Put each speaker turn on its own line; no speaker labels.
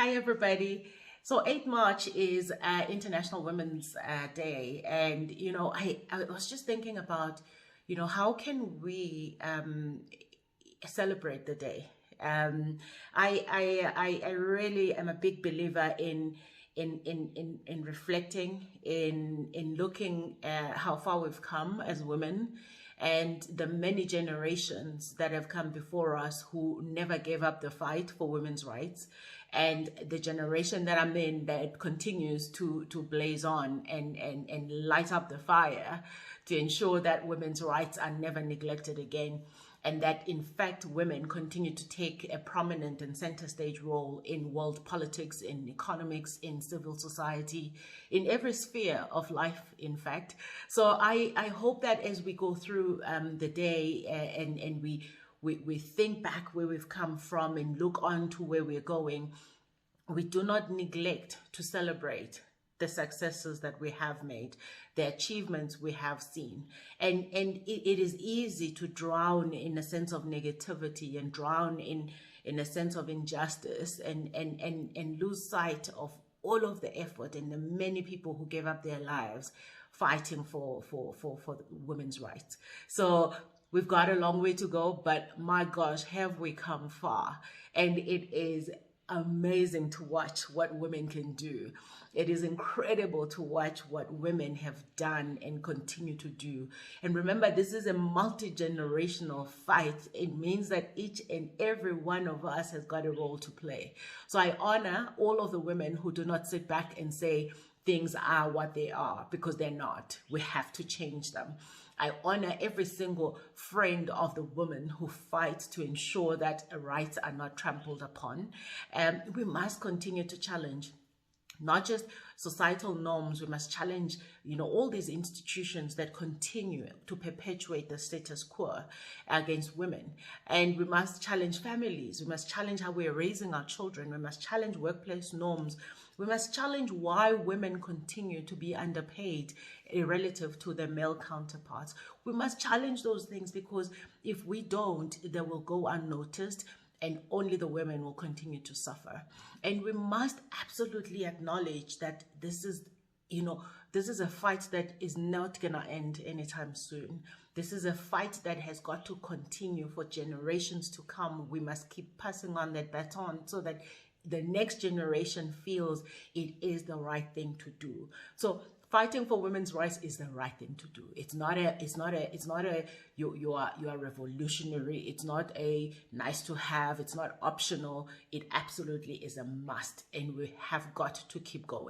Hi, everybody. So 8 March is International Women's Day. And, I was just thinking about, how can we celebrate the day? I really am a big believer in reflecting, in looking at how far we've come as women and the many generations that have come before us who never gave up the fight for women's rights, and the generation that I'm in that continues to blaze on and light up the fire to ensure that women's rights are never neglected again, and that in fact women continue to take a prominent and center stage role in world politics, in economics, in civil society, in every sphere of life, in fact. So I hope that as we go through the day and we think back where we've come from and look on to where we're going, we do not neglect to celebrate the successes that we have made, the achievements we have seen. And it is easy to drown in a sense of negativity and drown in a sense of injustice and lose sight of all of the effort and the many people who gave up their lives fighting for women's rights. So we've got a long way to go, but my gosh, have we come far. And it is amazing to watch what women can do. It is incredible to watch what women have done and continue to do. And remember, this is a multi-generational fight. It means that each and every one of us has got a role to play. So I honor all of the women who do not sit back and say things are what they are, because they're not. We have to change them. I honor every single friend of the woman who fights to ensure that rights are not trampled upon. We must continue to challenge not just societal norms. We must challenge, all these institutions that continue to perpetuate the status quo against women. And we must challenge families. We must challenge how we're raising our children. We must challenge workplace norms. We must challenge why women continue to be underpaid relative to their male counterparts. We must challenge those things, because if we don't, they will go unnoticed and only the women will continue to suffer. And we must absolutely acknowledge that this is a fight that is not going to end anytime soon. This is a fight that has got to continue for generations to come. We must keep passing on that baton so that the next generation feels it is the right thing to do. So fighting for women's rights is the right thing to do. It's not a you are revolutionary. It's not a nice to have. It's not optional. It absolutely is a must, and we have got to keep going.